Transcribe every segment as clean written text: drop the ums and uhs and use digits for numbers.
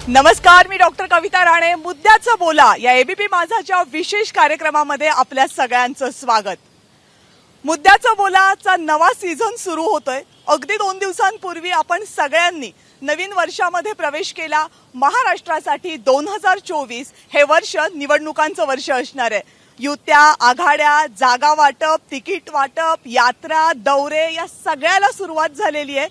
नमस्कार, मी डॉक्टर कविता राणे. मुद्द्याचं बोला या एबीपी माझाच्या विशेष कार्यक्रमामध्ये आपल्या सगळ्यांचं स्वागत. मुद्द्याचं बोलाचा नवा सीझन सुरू होतोय. अगदी 2 दिवसांपूर्वी आपण सगळ्यांनी नवीन वर्षामध्ये प्रवेश केला. महाराष्ट्रासाठी 2024 हे वर्ष निवडणुकांचं वर्ष असणार आहे. युत्या, आघाड्या, जागा वाटप, तिकीट वाटप, यात्रा, दौरे या सगळ्याला सुरुवात झालेली आहे.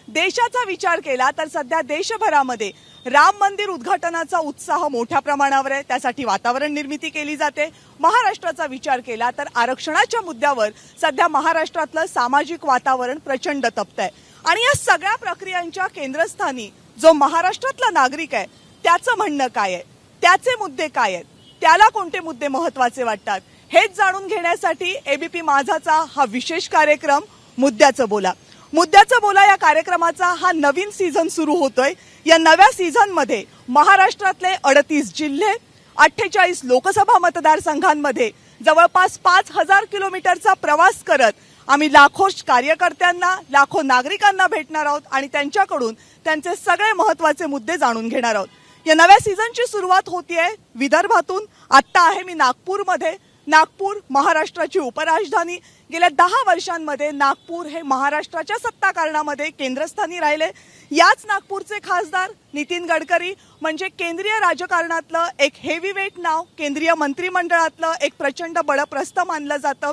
देशाचा विचार केला तर सध्या देशभरामध्ये राम मंदिर उद्घाटनाचा उत्साह मोठ्या प्रमाणावर आहे. त्यासाठी वातावरण निर्मिती केली जाते. महाराष्ट्राचा विचार केला तर आरक्षणाच्या मुद्द्यावर सध्या महाराष्ट्रातलं सामाजिक वातावरण प्रचंड तपतंय. आणि या सगळ्या प्रक्रियांच्या केंद्रस्थानी जो महाराष्ट्रातला नागरिक आहे त्याचं म्हणणं काय आहे, त्याचे मुद्दे काय आहेत, त्याला कोणते मुद्दे महत्त्वाचे वाटतात, हेच जाणून घेण्यासाठी एबीपी माझाचा हा विशेष कार्यक्रम मुद्द्याचं बोला. मुद्द्याचं बोला या कार्यक्रमाचा हा नवीन सीझन सुरू होतोय. या नव्या सीझनमध्ये महाराष्ट्रातले 38 जिल्हे, 48 लोकसभा मतदारसंघांमध्ये जवळपास 5000 किलोमीटरचा प्रवास करत आम्ही लाखो कार्यकर्त्यांना, लाखो नागरिकांना भेटणार आहोत आणि त्यांच्याकडून त्यांचे सगळे महत्त्वाचे मुद्दे जाणून घेणार आहोत. या नव्या सीझनची सुरुवात होतीये विदर्भातून. आत्ता आहे मी नागपूरमध्ये. नागपूर महाराष्ट्राची उपराजधानी. गेल्या 10 वर्षांमध्ये नागपूर हे महाराष्ट्राच्या सत्ताकारणामध्ये केंद्रस्थानी राहिले. याच नागपूरचे खासदार नितीन गडकरी म्हणजे केंद्रीय राजकारणातलं एक हेवीवेट नाव, केंद्रीय मंत्रिमंडळातलं एक प्रचंड बळप्रस्थ मानलं जातं.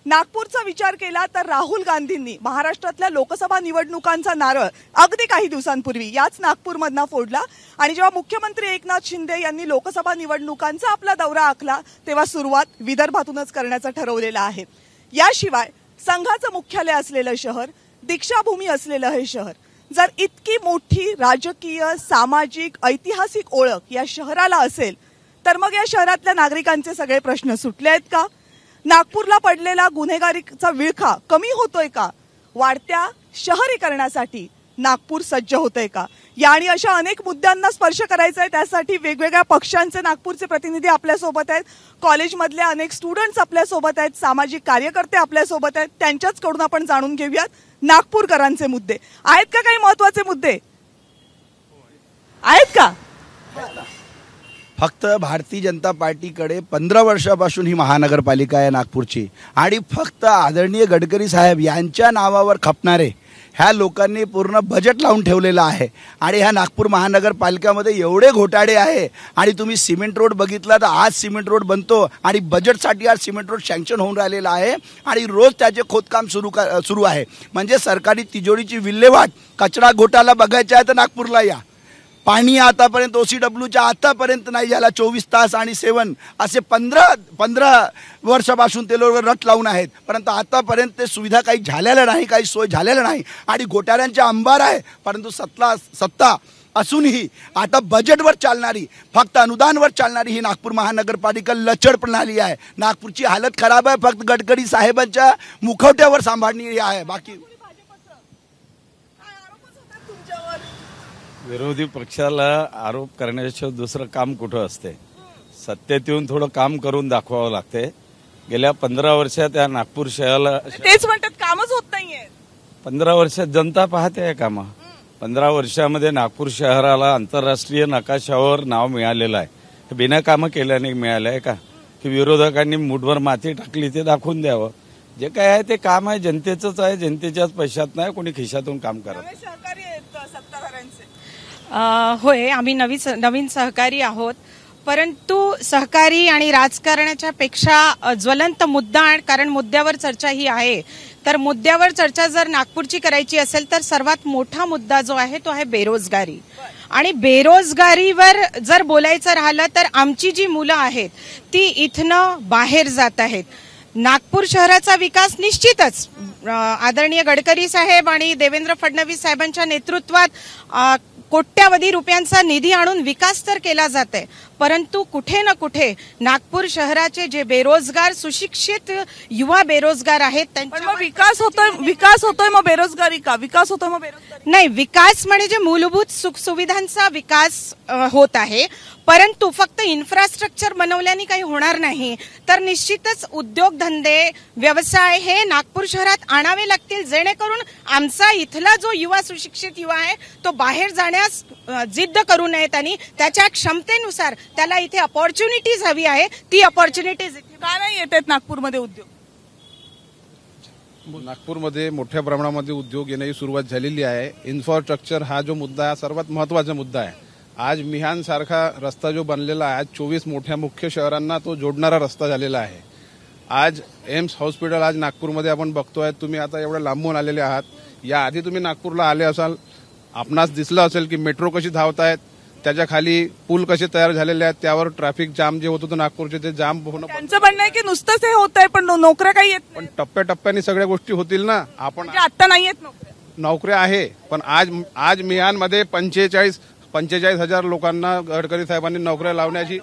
नागपूरचा विचार केला तर राहुल गांधींनी महाराष्ट्रातल्या लोकसभा निवडणुकांचा नारळ अगदी काही दिवसांपूर्वी याच नागपूरमधनं फोडला. आणि जेव्हा मुख्यमंत्री एकनाथ शिंदे यांनी लोकसभा निवडणुकांचा आपला दौरा आखला तेव्हा सुरुवात विदर्भातूनच करण्याचं ठरवलेलं आहे. याशिवाय संघाचं मुख्यालय असलेलं शहर, दीक्षाभूमी असलेलं हे शहर, जर इतकी मोठी राजकीय, सामाजिक, ऐतिहासिक ओळख या शहराला असेल तर मग या शहरातल्या नागरिकांचे सगळे प्रश्न सुटले आहेत का? नागपूरला पडलेला गुन्हेगारीचा विळखा कमी होतोय का? वाढत्या शहरीकरणासाठी नागपूर सज्ज होतंय का? या आणि अशा अनेक मुद्द्यांना स्पर्श करायचा आहे. त्यासाठी वेगवेगळ्या पक्षांचे नागपूरचे प्रतिनिधी आपल्यासोबत आहेत. कॉलेजमधले अनेक स्टुडंट्स आपल्यासोबत आहेत. सामाजिक कार्यकर्ते आपल्यासोबत आहेत. त्यांच्याचकडून आपण जाणून घेऊयात नागपूरकरांचे मुद्दे. आहेत का काही महत्त्वाचे मुद्दे? आहेत का? फक्त भारतीय जनता पार्टीकडे 15 वर्षापासून ही महानगरपालिका आहे नागपूरची. आणि फक्त आदरणीय गडकरी साहेब यांच्या नावावर खपणारे ह्या लोकांनी पूर्ण बजेट लावून ठेवलेलं आहे. आणि ह्या नागपूर महानगरपालिकेमध्ये एवढे घोटाळे आहे. आणि तुम्ही सिमेंट रोड बघितला तर आज सिमेंट रोड बनतो आणि बजेटसाठी आज सिमेंट रोड सँक्शन होऊन राहिलेला आहे आणि रोज त्याचे खोदकाम सुरू आहे. म्हणजे सरकारी तिजोरीची विल्हेवाट, कचरा घोटाळा बघायचा आहे तर नागपूरला या. पाणी आतापर्यंत OCWच्या आतापर्यंत नाही झाला. 24 तास आणि 7 असे 15 वर्षापासून ते लोक रट लावून आहेत. परंतु आतापर्यंत ते सुविधा काही झालेल्या नाही, काही सोय झालेल्या नाही. आणि घोटाळ्यांचा अंबार आहे. परंतु सत्ता असूनही आता बजेटवर चालणारी, फक्त अनुदानवर चालणारी ही नागपूर महानगरपालिका लचड प्रणाली आहे. नागपूरची हालत खराब आहे. फक्त गडकरी साहेबांच्या मुखवट्यावर सांभाळणी आहे. बाकी विरोधी पक्षाला आरोप करण्याशिवाय दुसरं काम कुठं असते? सत्तेत येऊन थोडं काम करून दाखवावं लागते. गेल्या 15 वर्षात या नागपूर शहराला तेच म्हणतात कामच होत नाहीये. 15 वर्षात जनता पाहते आहे कामं. 15 वर्षामध्ये नागपूर शहराला आंतरराष्ट्रीय नकाशावर नाव मिळालेलं आहे. हे बिना कामं केल्याने मिळालं आहे का? की विरोधकांनी मुठभर माती टाकली ते दाखवून द्यावं. जे काय आहे ते काम आहे जनतेचंच आहे. जनतेच्याच पैशात नाही कोणी खिशातून काम करत. सहकारी आहेत सत्ताधाऱ्यांचे. होय, आम्ही नवीन सहकारी आहोत. परंतु सहकारी आणि राजकारणाच्या पेक्षा ज्वलंत मुद्दा, कारण मुद्द्यावर चर्चा ही आहे, तर मुद्द्यावर चर्चा जर नागपूरची करायची असेल तर सर्वात मोठा मुद्दा जो आहे तो आहे बेरोजगारी. आणि बेरोजगारीवर जर बोलायचं राहिलं तर आमची जी मुलं आहेत ती इथनं बाहेर जात आहेत. नागपूर शहराचा विकास निश्चितच आदरणीय गडकरी साहेब आणि देवेंद्र फडणवीस साहेबांच्या नेतृत्वात कोट्यावधी रुपयांचा निधी आणून विकास तर केला जात आहे. परंतु कुठे ना कुठे नागपूर शहराचे जे बेरोजगार सुशिक्षित युवा बेरोजगार आहेत पण त्यांच्या मग विकास होतोय मग बेरोजगारी का? विकास होतोय मग बेरोजगारी? नाही, विकास म्हणजे मूलभूत सुखसुविधांचा विकास होत आहे, परंतु फक्त इन्फ्रास्ट्रक्चर बनवल्याने काही होणार नाही. तर निश्चितच उद्योगधंदे व्यवसाय हे नागपूर शहरात आणावे लागतील, जेणेकरून आमचा इथला जो युवा सुशिक्षित युवा आहे तो बाहेर जाण्यास जिद्द करू नयेत आणि त्याच्या क्षमतेनुसार त्याला इथे अपॉर्च्युनिटीज हवी आहे. ती अपॉर्च्युनिटीज का नाही येत आहेत नागपूरमध्ये उद्योग? नागपूरमध्ये मोठ्या प्रमाणामध्ये उद्योग येण्याची सुरुवात झालेली आहे. इन्फ्रास्ट्रक्चर हा जो मुद्दा आहे सर्वात महत्त्वाचा मुद्दा आहे. आज मिहान सारखा रस्ता जो बनलेला आहे, आज 24 मोठ्या मुख्य शहरांना तो जोडणारा रस्ता झालेला आहे. आज एम्स हॉस्पिटल आज नागपूरमध्ये आपण बघतोय. तुम्ही आता एवढ्या लांबून आलेले आहात, याआधी तुम्ही नागपूरला आले असाल, आपणास दिसलं असेल की मेट्रो कशी धावतायत, त्याच्या खाली पूल कसे तयार झालेले आहेत, त्यावर ट्रॅफिक जाम जे होत होतं नागपूरचे ते जाम होणं. त्यांचं म्हणणं आहे की नुसतंच हे होत आहे पण नोकऱ्या काही येत पण टप्प्याटप्प्याने सगळ्या गोष्टी होतील ना. आपण म्हणजे आता नाही येत नोकऱ्या. नोकऱ्या आहे, पण आज मिहानमध्ये 45,000 लोकांना गडकरी साहेबांनी नोकऱ्या लावण्याची.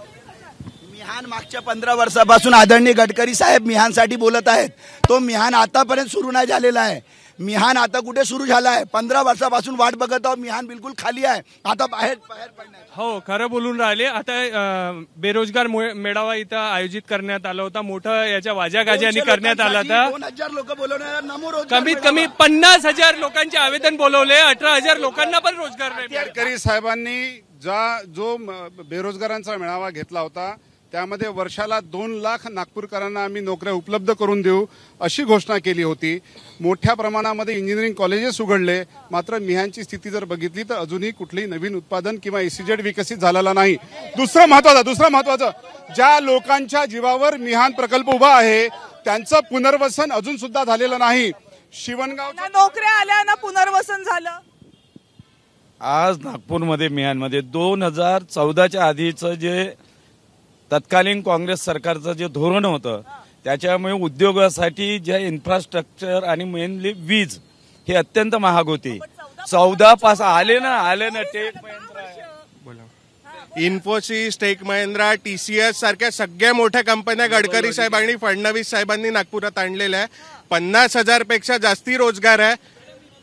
मिहान मागच्या 15 वर्षापासून आदरणीय गडकरी साहेब मिहानसाठी बोलत आहेत. तो मिहान आतापर्यंत सुरू नाही झालेला आहे. मिहान आता कुठे सुरू झाला आहे? 15 वर्षापासून वाट बघत आहोत. मिहान बिलकुल खाली आहे, आता बाहेर पडणार. हो, खरं बोलून राहिले. आता बेरोजगार मेळावा इथं आयोजित करण्यात आला होता, मोठं याच्या वाजागाजांनी करण्यात आला होता. 2,000 लोक बोलवणार, नमो रोजगार कमीत कमी 50,000 लोकांचे आवेदन बोलवले, 18,000 लोकांना पण रोजगार नाही. गडकरी साहेबांनी जो बेरोजगारांचा मेळावा घेतला होता त्यामध्ये वर्षाला 2 लाख नागपूरकरांना आम्ही नोकऱ्या उपलब्ध करून देऊ अशी घोषणा केली होती. मोठ्या प्रमाणामध्ये इंजिनिअरिंग कॉलेजेस उघडले, मात्र मिहानची स्थिती जर बघितली तर अजूनही कुठलीही नवीन उत्पादन किंवा एसीजेड विकसित झालेला नाही. दुसरं महत्वाचं, ज्या लोकांच्या जीवावर मिहान प्रकल्प उभा आहे त्यांचं पुनर्वसन अजून सुद्धा झालेलं नाही. शिवणगाव नोकऱ्या आल्या ना, पुनर्वसन झालं. आज नागपूरमध्ये मिहानमध्ये 2014च्या आधीचं जे तत्कालीन काँग्रेस सरकारचं जे धोरण होतं त्याच्यामुळे उद्योगासाठी जे इन्फ्रास्ट्रक्चर आणि मेनली वीज हे अत्यंत महाग होती. 14 पास आले ना tech Infosys, tech Mahindra, TCS सारख्या सगळ्या मोठ्या कंपन्या गडकरी साहेबांनी फडणवीस साहेबांनी नागपुरात आणलेल्या आहे. 50,000 पेक्षा जास्ती रोजगार आहे.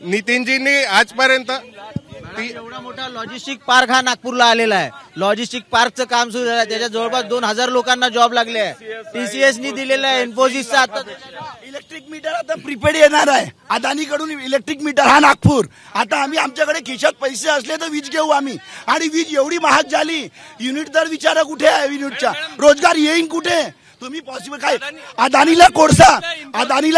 नितीनजींनी आजपर्यंत एवढा मोठा लॉजिस्टिक पार्क हा नागपूरला आलेला आहे. लॉजिस्टिक पार्कचं काम सुरू झालं, त्याच्यात जवळपास 2,000 लोकांना जॉब लागले आहे. TCSनी दिलेला आहे. इन्फोसिसचा आता इलेक्ट्रिक मीटर आता प्रीपेड येणार आहे. अदानीकडून इलेक्ट्रिक मीटर हा नागपूर. आता आम्ही आमच्याकडे खिशात पैसे असले तर वीज घेऊ आम्ही, आणि वीज एवढी महाग झाली. युनिट दर विचारा कुठे आहे युनिटचा, रोजगार येईन कुठे? तुम्ही पॉसिबल काय? अदानीला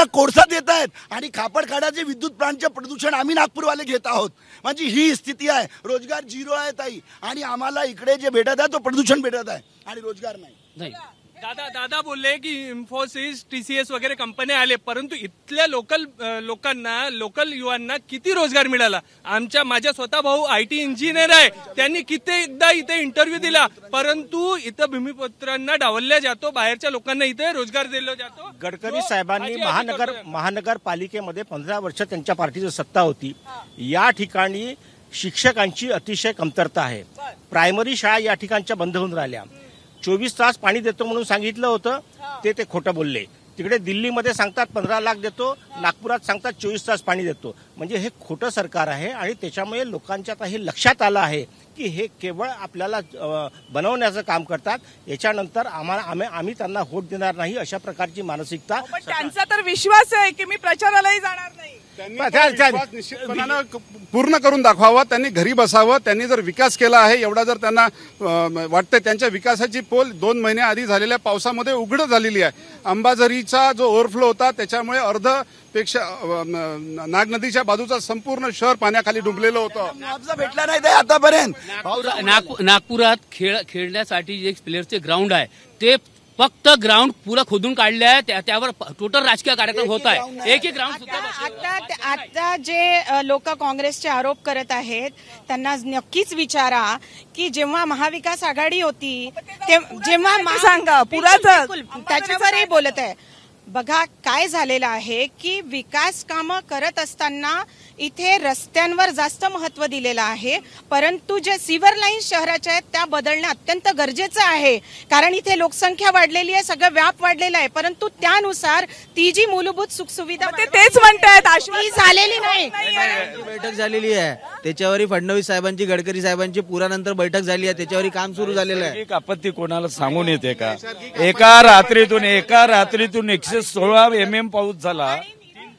कोळसा देत आहेत आणि खापडखाडाचे विद्युत प्लांटचे प्रदूषण आम्ही नागपूरवाले घेत आहोत. म्हणजे ही स्थिती आहे. रोजगार 0 आहे ताई, आणि आम्हाला इकडे जे भेटत आहे तो प्रदूषण भेटत आहे आणि रोजगार नाही. दादा बोलले की इन्फोसिस, TCS वगैरे कंपन्या आले, परंतु इथल्या लोकल युवांना किती रोजगार मिळाला? माझा स्वतः भाऊ IT इंजिनियर आहे, त्यांनी कित्येकदा इथे इंटरव्ह्यू दिला, परंतु इथं भूमिपुत्रांना डावलल्या जातो, बाहेरच्या लोकांना इथे रोजगार दिला जातो. गडकरी साहेबांनी महानगरपालिकेमध्ये 15 वर्ष त्यांच्या पार्टीची सत्ता होती. या ठिकाणी शिक्षकांची अतिशय कमतरता आहे. प्रायमरी शाळा या ठिकाणच्या बंद होऊन राहिल्या. 24 तास पाणी देतो म्हणून सांगितलं होतं, ते खोटं बोलले. तिकडे दिल्लीमध्ये सांगतात 15 लाख देतो, नागपुरात सांगतात 24 तास पाणी देतो. म्हणजे हे खोटं सरकार आहे, आणि त्याच्यामुळे लोकांच्या आता हे लक्षात आलं आहे की हे केवळ आपल्याला बनवण्याचं काम करतात. याच्यानंतर आम्ही त्यांना व्होट देणार नाही अशा प्रकारची मानसिकता. त्यांचा तर विश्वास आहे की मी प्रचारालाही जाणार नाही. निश्चितपणानं पूर्ण करून दाखवावा. त्यांनी घरी बसावं. त्यांनी जर विकास केला आहे एवढा जर त्यांना वाटतं, त्यांच्या विकासाची पोल 2 महिन्याआधी झालेल्या पावसामध्ये उघड झालेली आहे. अंबाझरीचा जो ओव्हरफ्लो होता त्याच्यामुळे अर्धपेक्षा नाग नदीच्या बाजूचा संपूर्ण शहर पाण्याखाली डुबलेलं होतं. मुआवजा भेटला नाही आतापर्यंत. नागपुरात खेळण्यासाठी जे प्लेयरचे ग्राउंड आहे ते फक्त ग्राउंड पुरा खोदून काढले आहे. त्यावर टोटल राजकीय कार्यक्रम होत आहे. एक ग्राउंड सुद्धा. आता जे लोक काँग्रेसचे आरोप करत आहेत त्यांना नक्कीच विचारा की जेव्हा महाविकास आघाडी होती, जेव्हा सांगा पुराचं त्याच्यावरही बोलत आहे. बघा काय झालेलं आहे की विकास कामं करत असताना इथे रस्त्यांवर जास्त महत्त्व दिलेलं आहे, परंतु जे सिव्हर लाईन्स शहराच्या आहेत त्या बदलणं अत्यंत गरजेचं आहे. कारण इथे लोकसंख्या वाढलेली आहे, सगळं व्याप वाढलेला आहे, परंतु त्यानुसार ती जी मूलभूत सुखसुविधा तेच म्हणतायत ती झालेली नाही. बैठक झालेली आहे, त्याच्यावरही फडणवीस साहेबांची गडकरी साहेबांची पुरानंतर बैठक झाली आहे, त्याच्यावरही काम सुरू झालेलं आहे. एक आपत्ती कोणाला सांगून येते का? एका रात्रीतून 116 mm पाऊस झाला.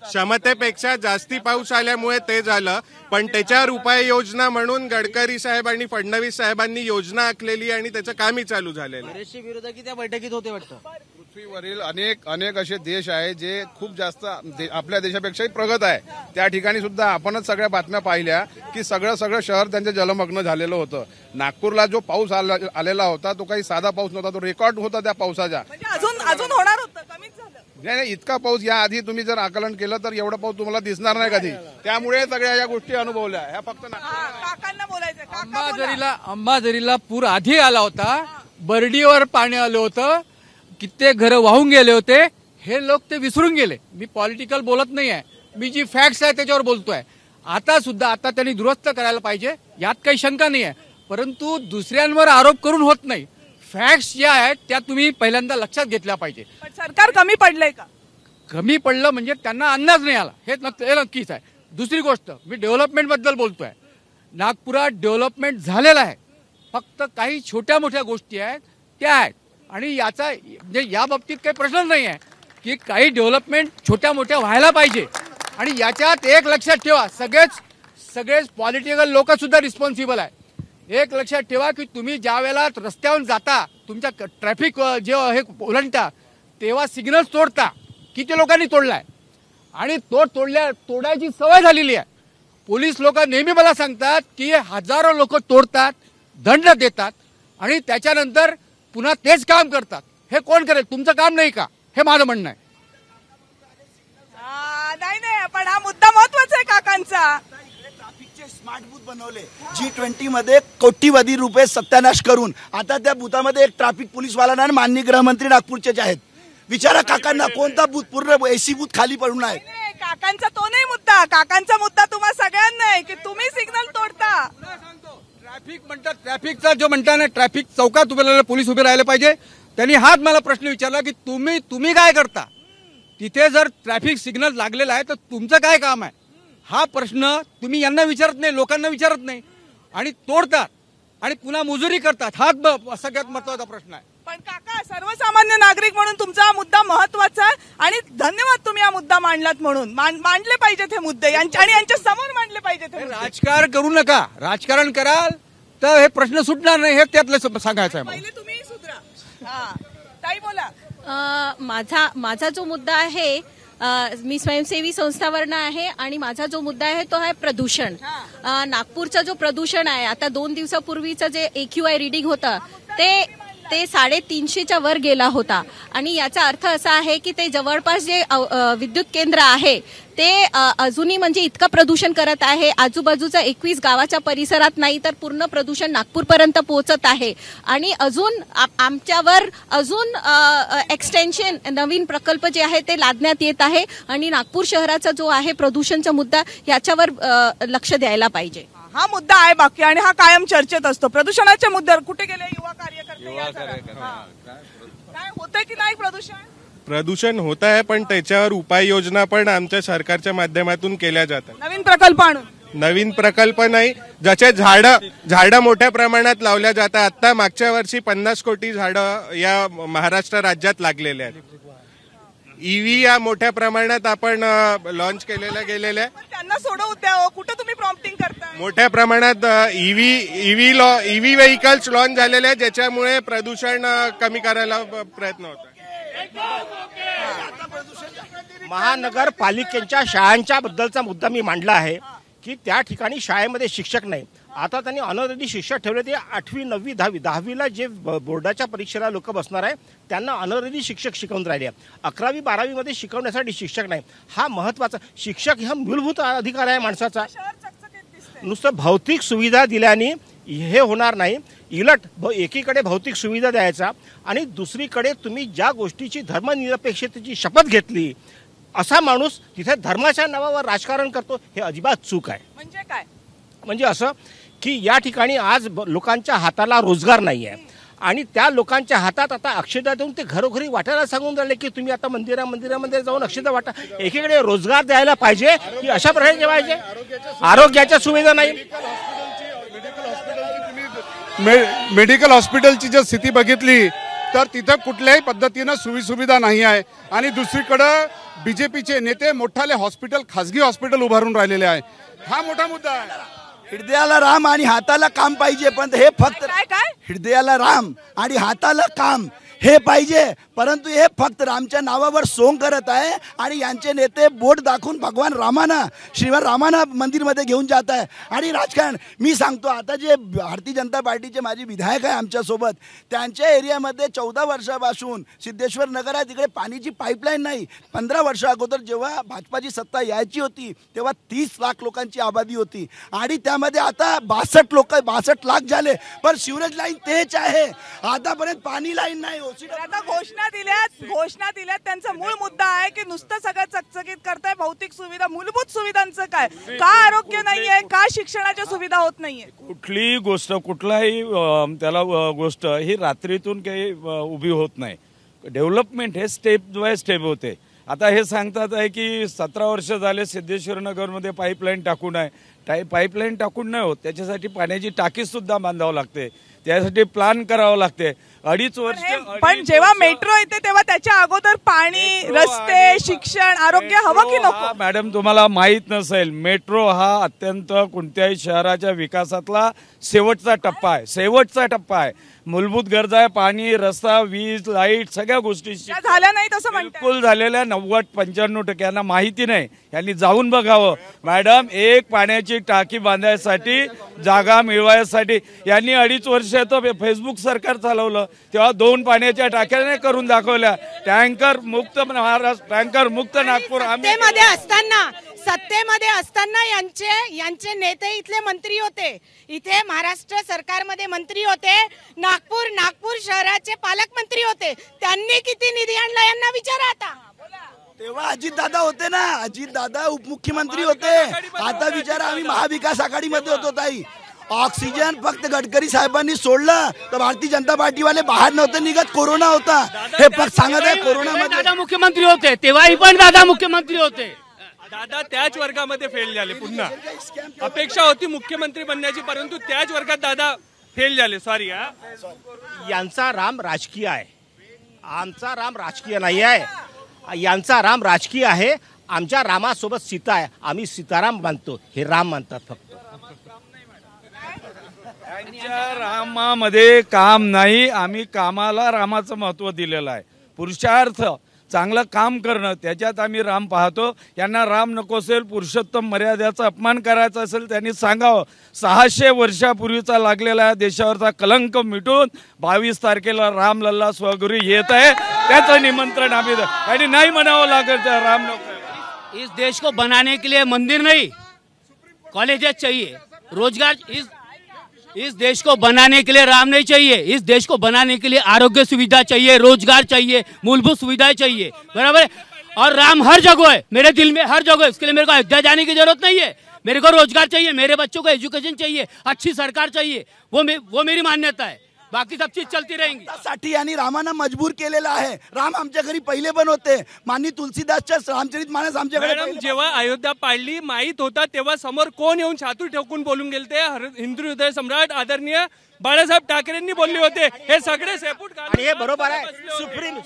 क्षमतेपेक्षा जास्ती पाऊस आल्यामुळे ते झालं, पण त्याच्यावर उपाययोजना म्हणून गडकरी साहेब आणि फडणवीस साहेबांनी योजना आखलेली आणि त्याचं कामही चालू झालेलं. बरेचसे विरोधक त्या बैठकीत होते वाटतं. पृथ्वीवरील अनेक असे देश आहे जे खूप जास्त आपल्या देशापेक्षाही प्रगत आहे. त्या ठिकाणी सुद्धा आपणच सगळ्या बातम्या पाहिल्या की सगळं शहर त्यांचे जलमग्न झालेलं होतं. नागपूरला जो पाऊस आलेला होता तो काही साधा पाऊस नव्हता, तो रेकॉर्ड होता त्या पावसाचा. अजून होणार होतं, कमीच झालं. नाही, इतका पाऊस या आधी तुम्ही जर आकलन केलं तर एवढा पाऊस तुम्हाला दिसणार नाही कधी. त्यामुळे सगळ्या या गोष्टी अनुभवल्या. ह्या फक्त काकांना बोलायचं. अंबाझरीला पूर आधी आला होता, बर्डीवर पाणी आलं होतं, कित्येक घरं वाहून गेले होते. हे लोक ते विसरून गेले. मी पॉलिटिकल बोलत नाही आहे, मी जी फॅक्ट्स आहे त्याच्यावर बोलतोय. आता त्यांनी दुरुस्त करायला पाहिजे, यात काही शंका नाही आहे, परंतु दुसऱ्यांवर आरोप करून होत नाही. फॅक्ट्स ज्या आहेत त्या तुम्ही पहिल्यांदा लक्षात घेतल्या पाहिजे. पण सरकार कमी पडलंय का? कमी पडलं म्हणजे त्यांना अंदाज नाही आला, हे नक्कीच आहे. दुसरी गोष्ट, मी डेव्हलपमेंट बद्दल बोलतोय. नागपुरात डेव्हलपमेंट झालेलं आहे, फक्त काही छोट्या मोठ्या गोष्टी आहेत त्या आहेत. आणि याचा म्हणजे या बाबतीत काही प्रश्न नाही आहे की काही डेव्हलपमेंट छोट्या मोठ्या व्हायला पाहिजे. आणि याच्यात एक लक्षात ठेवा, सगळेच पॉलिटिकल लोक सुद्धा रिस्पॉन्सिबल आहे. एक लक्षात ठेवा की तुम्ही ज्या वेळेला रस्त्यावरून जाता, तुमच्या ट्रॅफिक जे हे ओलांडता तेव्हा सिग्नल्स तोडता. किती लोकांनी तोडलाय? आणि तोडायची सवय झालेली आहे. पोलीस लोक नेहमी मला सांगतात की हजारो लोक तोडतात, दंड देतात आणि त्याच्यानंतर पुन्हा तेच काम करतात. हे कोण करेल? तुमचं काम नाही का? हे माझं म्हणणं आहे. नाही, पण हा मुद्दा महत्वाचा आहे काकांचा. स्मार्ट बूथ बनवले G20 मध्ये कोटीवधी रुपये सत्यानाश करून. आता त्या बूथामध्ये एक ट्रॅफिक पोलीसवाला नाही, माननीय गृहमंत्री नागपूरचे आहेत. विचारा काकांना कोणता बूथ, पूर्ण एसी बूथ खाली पडून आहे. काकांचा तो नाही मुद्दा. काकांचा मुद्दा तुम्हा सगळ्यांना आहे की तुम्ही सिग्नल तोडता. ट्रॅफिक म्हणतात, ट्रॅफिकचा जो म्हणता ना, ट्रॅफिक चौकात उभे पोलीस उभे राहिले पाहिजे. त्यांनी हाच मला प्रश्न विचारला की तुम्ही काय करता तिथे? जर ट्रॅफिक सिग्नल लागलेला आहे तर तुमचं काय काम आहे? हा प्रश्न तुम्ही यांना विचारत नाही, लोकांना विचारत नाही आणि तोडतात आणि पुन्हा मुजुरी करतात. हाच सगळ्यात महत्वाचा प्रश्न आहे. पण काका, सर्वसामान्य नागरिक म्हणून तुमचा हा मुद्दा महत्वाचा आहे आणि धन्यवाद तुम्ही हा मुद्दा मांडलात म्हणून. मांडले पाहिजेत हे मुद्दे आणि यांच्या समोर मांडले पाहिजेत. राजकारण करू नका. राजकारण कराल तर हे प्रश्न सुटणार नाही, हे त्यातलं सांगायचं आहे. पहिले तुम्ही सुधरा. ताई बोला. माझा जो मुद्दा आहे, मी स्वयंसेवी संस्थावरनं आहे आणि माझा जो मुद्दा आहे तो आहे प्रदूषण. नागपूरचा जो प्रदूषण आहे, आता 2 दिवसापूर्वीचं जे AQI रिडिंग होतं ते 350च्या वर गेला होता. आणि याचा अर्थ असा आहे की ते जवळपास जे विद्युत केंद्र आहे ते अजूनही म्हणजे इतकं प्रदूषण करत आहे. आजूबाजूच्या 21 गावाच्या परिसरात नाही तर पूर्ण प्रदूषण नागपूरपर्यंत पोहोचत आहे. आणि अजून आमच्यावर एक्सटेन्शन नवीन प्रकल्प जे आहे ते लादण्यात येत आहे आणि नागपूर शहराचा जो आहे प्रदूषणचा मुद्दा याच्यावर लक्ष द्यायला पाहिजे. हा मुद्दा आहे बाकी आणि हा कायम चर्चेत असतो. प्रदूषणाच्या मुद्द्यावर कुठे गेले युवा कार्यकर्ते? काय होतंय की नाही प्रदूषण होत आहे, पण त्याच्यावर उपाययोजना पण आमच्या सरकारच्या माध्यमातून केल्या जातात. नवीन प्रकल्प आणून. नवीन प्रकल्प नाही, ज्याचे झाडं मोठ्या प्रमाणात लावल्या जातात. आता मागच्या वर्षी 50 कोटी झाडं या महाराष्ट्र राज्यात लागलेले आहेत. ईव्ही या मोठ्या प्रमाणात आपण लॉन्च गेलेल्या आहे. त्यांना सोडवू द्या, कुठे तुम्ही प्रॉम्प्टिंग करताय? मोठ्या प्रमाणात ईव्ही व्हेकल्स लॉन्च झालेले आहेत, ज्याच्यामुळे प्रदूषण कमी करायला प्रयत्न होत आहे. महानगरपालिकेच्या शाळांच्या बद्दलचा मुद्दा मी मांडला आहे की त्या ठिकाणी शाळेमध्ये शिक्षक नाही. आता त्यांनी अनअधिकृत शिक्षक ठेवले. ते 8वी 9वी 10वी 10वीला जे बोर्डाच्या परीक्षेला लोक बसणार आहे त्यांना अनअधिकृत शिक्षक शिकवून राहिले. 11वी 12वीमध्ये शिकवण्यासाठी शिक्षक नाही. हा महत्वाचा. शिक्षक हा मूलभूत अधिकार आहे माणसाचा. नुसतं भौतिक सुविधा दिल्याने हे होणार नाही. उलट एकीकडे भौतिक सुविधा द्यायचा आणि दुसरीकडे तुम्ही ज्या गोष्टीची धर्मनिरपेक्षतेची शपथ घेतली असा माणूस तिथे धर्माच्या नावावर राजकारण करतो, हे अजिबात चूक आहे. म्हणजे काय? म्हणजे असं की या ठिकाणी आज लोकांच्या हाताला रोजगार नाही आहे आणि त्या लोकांच्या हातात आता अक्षता देऊन ते घरोघरी वाटायला सांगून राहिले की तुम्ही आता मंदिरामध्ये जाऊन अक्षता वाटा. एकीकडे रोजगार द्यायला पाहिजे की अशा प्रकारे पाहिजे. आरोग्याच्या सुविधा नाही. मेडिकल हॉस्पिटलची जर स्थिती बघितली तर तिथं कुठल्याही पद्धतीनं सुविधा नाही आहे आणि दुसरीकडं बीजेपीचे नेते मोठाले हॉस्पिटल, खासगी हॉस्पिटल उभारून राहिलेले आहे. हा मोठा मुद्दा आहे. हृदयाला राम आणि हाताला काम पाहिजे, पण हे फक्त काय हृदयाला राम आणि हाताला काम हे पाहिजे, परंतु हे फक्त रामच्या नावावर सोंग करत आहे आणि यांचे नेते बोट दाखवून भगवान रामाना, श्रीमान रामाना मंदिरमध्ये घेऊन जात आहे. आणि राजकारण मी सांगतो, आता जे भारतीय जनता पार्टीचे माझे विधायक आहे आमच्यासोबत, त्यांच्या एरियामध्ये 14 वर्षापासून सिद्धेश्वर नगर आहे, तिकडे पाणीची पाईपलाईन नाही. 15 वर्ष अगोदर जेव्हा भाजपाची सत्ता यायची होती तेव्हा 30 लाख लोकांची आबादी होती आणि त्यामध्ये आता 62 लाख झाले, पण सिवरेज लाईन तेच आहे, आतापर्यंत पाणी लाईन नाही. आता घोषणा दिल्यात त्यांचा मूळ मुद्दा आहे की नुसतं सगळं चकचकीत करताय. भौतिक सुविधा, मूलभूत सुविधांचं काय? का आरोग्य नाहीये? का शिक्षणाच्या सुविधा होत नाहीये? कुठलीही गोष्ट, कुठलाही त्याला गोष्ट ही रात्रीतून काही उभी होत नाही. डेव्हलपमेंट हे स्टेप बाय स्टेप होते. आता हे सांगतात आहे की 17 वर्ष झाले सिद्धेश्वर नगरमध्ये पाईपलाईन टाकून आहे. पाईपलाईन टाकून नाही होत, त्याच्यासाठी पाण्याची टाकी सुद्धा बांधावं लागते, त्यासाठी प्लॅन करावं लागते. 2.5 वर्ष. पण जेव्हा मेट्रो येते तेव्हा त्याच्या अगोदर पाणी, रस्ते, शिक्षण, आरोग्य हवं की नको? मॅडम, तुम्हाला माहित नसेल, मेट्रो हा अत्यंत कोणत्याही शहराच्या विकासातला शेवटचा टप्पा आहे. मूलभूत गरजा आहे, पाणी, रस्ता, वीज, लाईट, सगळ्या गोष्टी झाल्या नाही तसं म्हणतात. बिलकुल झालेल्या 90-95% यांना माहिती नाही. यांनी जाऊन बघावं. मॅडम, एक पाण्याची टाकी बांधायसाठी, जागा मिळवायसाठी यांनी 2.5 वर्ष तर फेसबुक सरकार चालवलं, तेव्हा 2 पाण्याच्या टाक्या करून दाखवल्या. टँकर मुक्त महाराष्ट्र, टँकर मुक्त नागपूर. सत्तेमध्ये असताना यांचे नेते इथले मंत्री होते, इथे महाराष्ट्र सरकारमध्ये मंत्री होते, नागपूर शहराचे पालकमंत्री होते. त्यांनी किती निधी आणला यांना विचारा. आता तेव्हा अजितदादा होते ना, अजितदादा उपमुख्यमंत्री होते. आता विचारा, आम्ही महाविकास आघाडीमध्ये होतो ताई. ऑक्सिजन फक्त गडकरी साहेबांनी सोडलं तर भारतीय जनता पार्टीवाले बाहेर नव्हते निघत. कोरोना होता, हे फक्त सांगत आहे. कोरोनामध्ये दादा मुख्यमंत्री होते, तेव्हाही पण दादा मुख्यमंत्री होते. दादा त्याच वर्गामध्ये फेल झाले. पुन्हा अपेक्षा होती मुख्यमंत्री बनण्याची, परंतु त्याच वर्गात दादा फेल झाले. सॉरी. यांचा राम राजकीय आहे, आमचा राम राजकीय नाही आहे. यांचा राम राजकीय आहे. आमच्या रामासोबत सीता आहे. आम्ही सीताराम मानतो, हे राम मानतात फक्त. त्यांच्या रामामध्ये काम नाही. आम्ही कामाला रामाचं महत्व दिलेलं आहे. पुरुषार्थ, चांगलं काम करणं, त्याच्यात आम्ही राम पाहतो. यांना राम नको असेल, पुरुषोत्तम मर्यादेचा अपमान करायचा असेल, त्यांनी सांगावं. 600 वर्षापूर्वीचा लागलेला देशावरचा कलंक मिटून 22 तारखेला रामलल्ला स्वगुरी येत आहे, त्याचं निमंत्रण आम्ही आणि नाही म्हणावं लागत राम नको. इस देश को बनाने के लिए मंदिर नहीं, कॉलेजेस चाहिए. रोजगार, इस देश को बनाने के लिए राम नहीं चाहिए. इस देश को बनाने के लिए आरोग्य सुविधा चाहिए, रोजगार चाहिए, मूलभूत सुविधाएं चाहिए. बराबर है. और राम हर जगह है, मेरे दिल में हर जगह है. इसके लिए मेरे को अयोध्या जाने की जरूरत नहीं है. मेरे को रोजगार चाहिए, मेरे बच्चों को एजुकेशन चाहिए, अच्छी सरकार चाहिए. वो मेरी मान्यता है. बाकी सब चीज चलती रहेंगी. साठी यांनी रामाना मजबूर केलेला आहे. राम आमच्या घरी पहिले पण होते. माननीय तुलसीदासच्या रामचरितमानस आमच्याकडे. जेव्हा अयोध्या पाडली माहीत होता तेव्हा समोर कोण येऊन छातू ठोकून बोलून गेलते? हिंदू हृदय सम्राट आदरणीय बाळासाहेब ठाकरेंनी बोलले होते. हे सगळे सेपूट. आणि हे बरोबर आहे.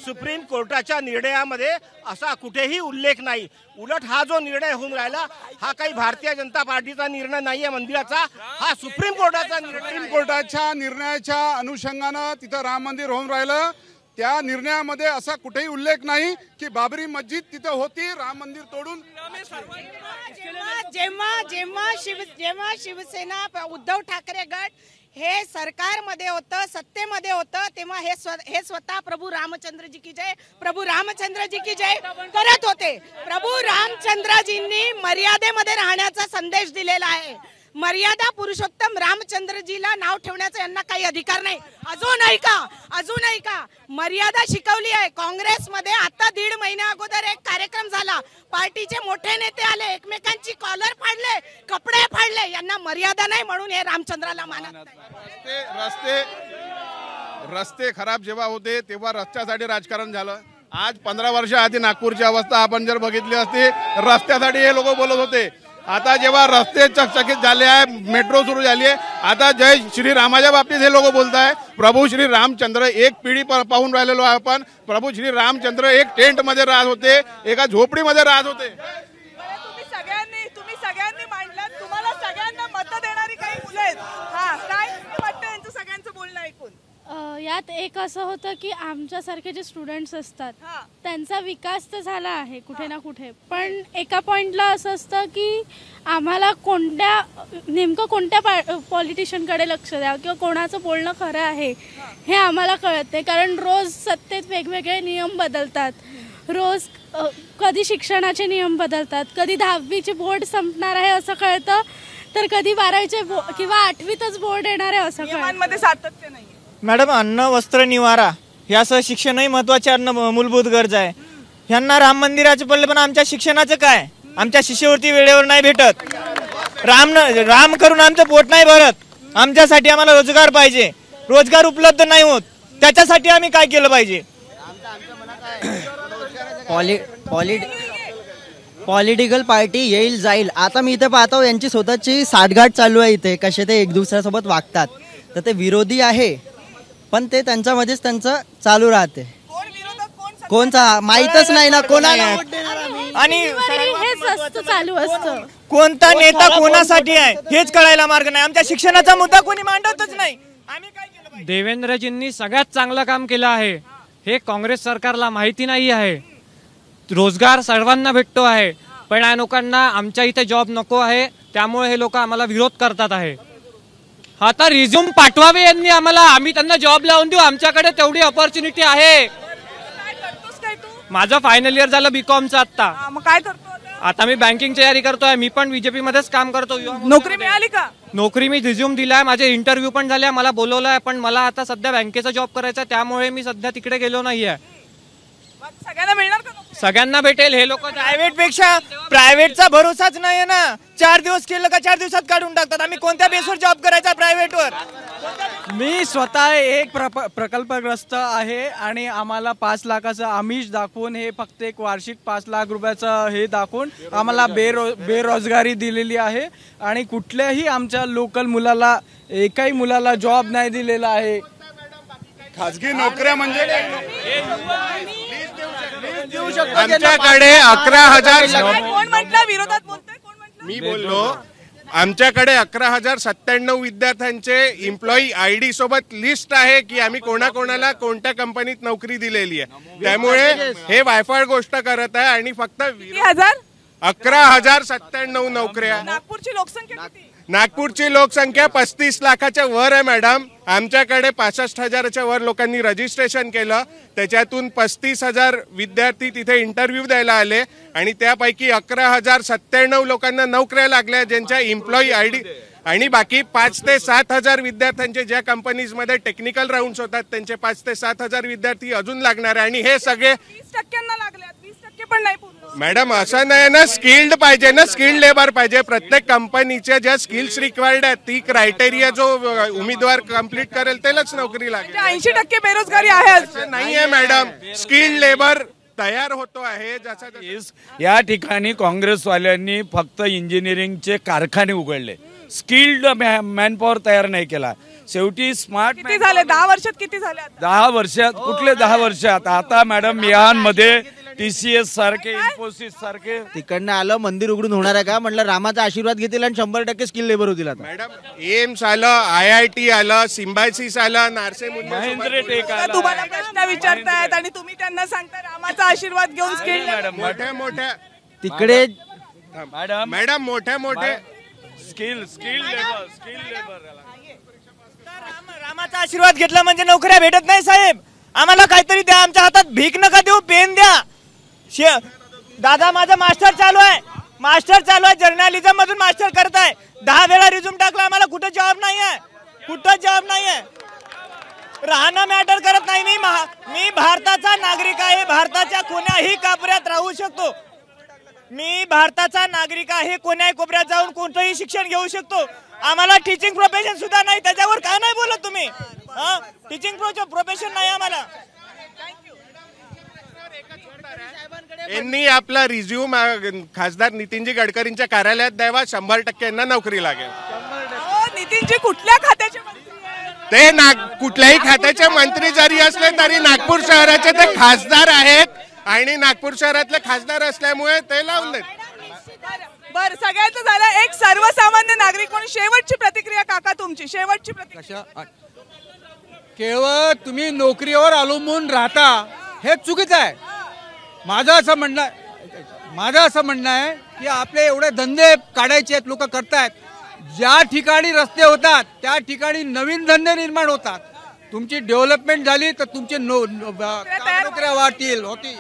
सुप्रीम कोर्टाच्या निर्णयामध्ये असा कुठेही उल्लेख नाही. उलट हा जो निर्णय होऊन राहिला हा काही भारतीय जनता पार्टीचा निर्णय नाहीये मंदिराचा, हा सुप्रीम कोर्टाचा निर्णय. सुप्रीम कोर्टाच्या निर्णयाच्या अनुषंगानं तिथं राम मंदिर होऊन राहिलं. त्या निर्णयामध्ये असा कुठेही उल्लेख नाही की बाबरी मस्जिद तिथं होती, राम मंदिर तोडून. जेव्हा शिवसेना, उद्धव ठाकरे गट हे सरकारमध्ये होतं, सत्तेमध्ये होतं, तेव्हा हे स्वतः प्रभू रामचंद्रजी की जय, प्रभू रामचंद्रजी की जय करत होते. प्रभू रामचंद्रजींनी मर्यादेमध्ये राहण्याचा संदेश दिलेला आहे. मर्यादा पुरुषोत्तम रामचंद्रजीला नाव ठेवण्याचा यांना काही अधिकार नाही. अजूनही का मर्यादा शिकवली आहे. काँग्रेसमध्ये आता 1.5 महिन्या अगोदर एक कार्यक्रम झाला, पार्टीचे मोठे नेते आले, एकमेकांची कॉलर फाडले, कपडे फाडले. यांना मर्यादा नाही म्हणून हे रामचंद्राला मानत नाही. रस्ते खराब जेव्हा होते तेव्हा रस्त्यासाठी राजकारण झालं. आज 15 वर्षाआधी नागपूरची अवस्था आपण जर बघितली असती, रस्त्यासाठी हे लोक बोलत होते. आता जेव्हा रस्ते चकचकीत झाले आहे, मेट्रो सुरू झाली आहे, आता जय श्रीरामाच्या बाबतीत हे लोक बोलत आहे. प्रभू श्री रामचंद्र एक पिढी पाहून राहिलेलो आहे आपण. प्रभू श्री रामचंद्र एक टेंट मध्ये राहत होते, एका झोपडीमध्ये राहत होते. तुम्ही सगळ्यांनी मांडलं, तुम्हाला सगळ्यांना मतं देणारी काही मुलं आहेत. काय वाटतं यांचं सगळ्यांचं बोलणं ऐकून? यात एक असं होतं की आमच्यासारखे जे स्टुडंट्स असतात त्यांचा विकास तर झाला आहे कुठे ना कुठे, पण एका पॉइंटला असं असतं की आम्हाला नेमकं कोणत्या पॉलिटिशियनकडे लक्ष द्यावं किंवा कोणाचं बोलणं खरं आहे हे आम्हाला कळत नाही. कारण रोज सत्तेत वेगवेगळे नियम बदलतात, रोज कधी शिक्षणाचे नियम बदलतात, कधी 10वीचे बोर्ड संपणार आहे असं कळतं, तर कधी 12वीचे किंवा 8वीतच बोर्ड येणार आहे असं कळतं. सातत्य नाही. मॅडम, अन्न वस्त्र निवारा यासह शिक्षणही महत्वाचे मूलभूत गरज आहे. ह्यांना राम मंदिराचे पडले, पण आमच्या शिक्षणाचं काय? आमच्या शिष्यवृत्ती वेळेवर नाही भेटत. राम करून आमचं पोट नाही भरत. आमच्यासाठी आम्हाला रोजगार पाहिजे. रोजगार उपलब्ध नाही होत, त्याच्यासाठी आम्ही काय केलं पाहिजे? पॉलिटिकल पार्टी येईल जाईल. आता मी इथे पाहतो यांची स्वतःची साठगाठ चालू आहे इथे, कसे ते एक दुसऱ्यासोबत वागतात. तर ते विरोधी आहे, पण ते त्यांच्यामध्येच त्यांचं चालू राहते. कोणचा माहीतच नाही ना कोणाला. आणि हेच असतं, चालू असतं. कोणता नेता कोणासाठी आहे हेच कळायला मार्ग नाही. आमच्या शिक्षणाचा मुद्दा कोणी मांडतच नाही. आम्ही काय केलं पाहिजे? देवेंद्रजींनी सगळ्यात चांगलं काम केलं आहे, हे काँग्रेस सरकारला माहिती नाही आहे. रोजगार सर्वांना भेटतो आहे, पण या लोकांना आमच्या इथे जॉब नको आहे, त्यामुळे हे लोक आम्हाला विरोध करतात आहे. आता रिझ्यूम पाठवावे यांनी आम्हाला, आम्ही त्यांना जॉब लावून देऊ. आमच्याकडे तेवढी ऑपॉर्च्युनिटी आहे. माझं फायनल इयर झालं बीकॉमचं आता. मग काय करतो आता? मी बँकिंगची तयारी करतोय. मी पण बीजेपी मध्येच काम करतो. नोकरी मिळाली का? नोकरी मी रिझ्यूम दिलाय, माझे इंटरव्ह्यू पण झाले, मला बोलवलंय, पण मला आता सध्या बँकेचा जॉब करायचा, त्यामुळे मी सध्या तिकडे गेलो नाहीये. सगळ्यांना मिळणार का? सगळ्यांना भेटेल. हे लोक प्रायव्हेट पेक्षा प्रायव्हेटचा भरोसाच नाही ना. 4 दिवस केलं का 4 दिवसात काढून टाकतात. आम्ही कोणत्या बेसवर जॉब करायचा प्रायव्हेटवर? मी स्वतः एक प्रकल्पग्रस्त आहे आणि आम्हाला 5 लाखाचं आमिष दाखवून, हे फक्त एक वार्षिक 5 लाख रुपयाचं हे दाखवून आम्हाला बेरोजगारी दिलेली आहे. आणि कुठल्याही आमच्या लोकल मुलाला, एकाही मुलाला जॉब नाही दिलेला आहे. खाजगी नोकऱ्या म्हणजे आमच्याकडे 11,000. कोण म्हटलं विरोधात बोलतोय? कोण म्हटलं? मी बोललो. आमच्याकडे 11,097 विद्यार्थ्यांचे एम्प्लॉई आयडी सोबत लिस्ट आहे की आम्ही कोणाकोणाला कोणत्या कंपनीत नोकरी दिलेली आहे. त्यामुळे हे वायफाळ गोष्ट करत आहे. आणि फक्त 11,097 नोकऱ्या. नागपूरची लोकसंख्या किती? नागपूरची लोकसंख्या 35 लाखाच्या वर आहे मॅडम. आमच्याकडे 65,000च्या वर लोकांनी रजिस्ट्रेशन केलं. त्याच्यातून 35,000 विद्यार्थी तिथे इंटरव्ह्यू द्यायला आले आणि त्यापैकी 11,097 लोकांना नोकऱ्या लागल्या ज्यांच्या एम्प्लॉई आयडी. आणि बाकी 5 ते 7,000 विद्यार्थ्यांचे ज्या कंपनीजमध्ये टेक्निकल राऊंड्स होतात त्यांचे 5 ते 7,000 विद्यार्थी अजून लागणार आहे. आणि हे सगळे 20% लागल्यात, 20% पण नाही पूर्ण. मॅडम असं नाही ना, स्किल्ड पाहिजे ना, स्किल्ड लेबर पाहिजे. प्रत्येक कंपनीच्या ज्या स्किल्स रिक्वायर्ड आहेत ती क्रायटेरिया जो उमेदवार कम्प्लीट करेल त्यालाच नोकरी लागेल. 80% बेरोजगारी आहे. नाहीये मॅडम, स्किल्ड लेबर तयार होतो आहे. या ठिकाणी काँग्रेसवाल्यांनी फक्त इंजिनिअरिंगचे कारखाने उघडले, स्किल्ड मॅनपॉवर तयार नाही केला. शेवटी स्मार्ट किती झाले? 10 वर्षात किती झाले? 10 वर्षात कुठले 10 वर्षात? आता मॅडम मिहानमध्ये TCS सारखे, इन्फोसिस सारखे तिकडनं आलं. मंदिर उघडून होणार आहे का? म्हटलं रामाचा आशीर्वाद घेतील आणि 100% स्किल लेबर होतील. आता मॅडम एम्स आलं, IIT आलं, सिम्बायसिस आलं, नार्से तुम्हाला प्रश्न विचारतायत आणि तुम्ही त्यांना सांगता रामाचा आशीर्वाद घेऊन स्किल. मोठ्या मोठ्या तिकडे मॅडम मोठ्या स्किल लेबर. रामाचा आशीर्वाद घेतला म्हणजे नोकऱ्या भेटत नाही साहेब. आम्हाला काहीतरी द्या. आमच्या हातात भीक नका देऊ, पेन द्या. दादा माझा मास्टर चालू आहे. मास्टर चालू आहे, जर्नलिझम मधून मास्टर करताय, 10 वेळा रिझ्यूम टाकला, आम्हाला कुठं जॉब नाही आहे, कुठं जॉब नाही आहे. राहणं मॅटर करत नाही. मी भारताचा नागरिक आहे, भारताच्या कोण्याही कोपऱ्यात राहू शकतो. मी भारताचा नागरिक आहे, कोण्याही कोपऱ्यात जाऊन कोणतंही शिक्षण घेऊ शकतो. आम्हाला टीचिंग प्रोफेशन सुद्धा नाही, त्याच्यावर काय नाही बोलत तुम्ही? टीचिंग प्रोफेशन नाही आम्हाला. यांनी आपला रिझ्यूम खासदार नितीनजी गडकरींच्या कार्यालयात द्यावा, 100% यांना नोकरी लागेल. नितीनजी कुठल्या खात्याचे ते कुठल्याही खात्याचे मंत्री जरी असले तरी नागपूर शहराचे ते खासदार आहेत आणि नागपूर शहरातले खासदार असल्यामुळे ते लावून देत. बर, सगळ्याचं झालं. एक सर्वसामान्य नागरिक म्हणून शेवटची प्रतिक्रिया काका, तुमची शेवटची प्रतिक्रिया. केवळ तुम्ही नोकरीवर अवलंबून राहता हे चुकीचं आहे. माझं असं म्हणणं आहे की आपले एवढे धंदे काढायचे आहेत, लोक करतायत. ज्या ठिकाणी रस्ते होतात त्या ठिकाणी नवीन धंदे निर्माण होतात. तुमची डेव्हलपमेंट झाली तर तुमचे नोकऱ्या वाढतील होती.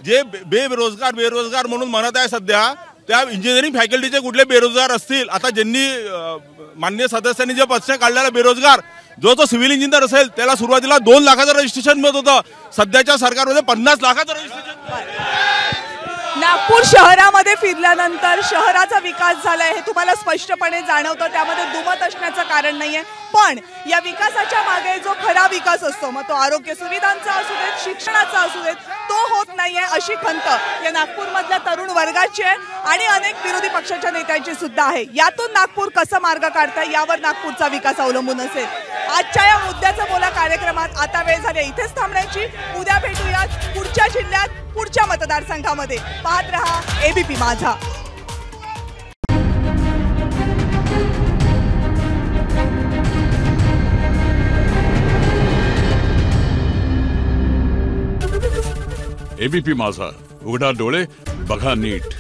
जे बेरोजगार म्हणून म्हणत आहे सध्या, त्या इंजिनिअरिंग फॅकल्टीचे कुठले बेरोजगार असतील? आता ज्यांनी माननीय सदस्यांनी जे प्रश्न काढलेला बेरोजगार, जो तो सिव्हिल इंजिनियर असेल त्याला सुरुवातीला 2 लाखाचं रजिस्ट्रेशन मिळत होतं, सध्याच्या सरकारमध्ये 50 लाखाचं रजिस्ट्रेशन. नागपूर शहरामध्ये फिरल्यानंतर शहराचा विकास झालाय हे तुम्हाला स्पष्टपणे जाणवतं, त्यामध्ये दुमत असण्याचं कारण नाहीये. पण या विकासाच्या मागे जो खरा विकास असतो, मग तो आरोग्य सुविधांचा असू देत, शिक्षणाचा असू देत, तो होत नाहीये अशी खंत या नागपूरमधल्या तरुण वर्गाची आहे आणि अनेक विरोधी पक्षाच्या नेत्यांची सुद्धा आहे. यातून नागपूर कसं मार्ग काढताय यावर नागपूरचा विकास अवलंबून असेल. आजच्या या मुद्द्याचं बोला कार्यक्रमात आता वेळ झाली इथेच थांबण्याची. उद्या भेटूयात पुढच्या जिल्ह्यात, पुढच्या मतदारसंघामध्ये. पाहत रहा एबीपी माझा. एबीपी माझा, उघडा डोळे बघा नीट.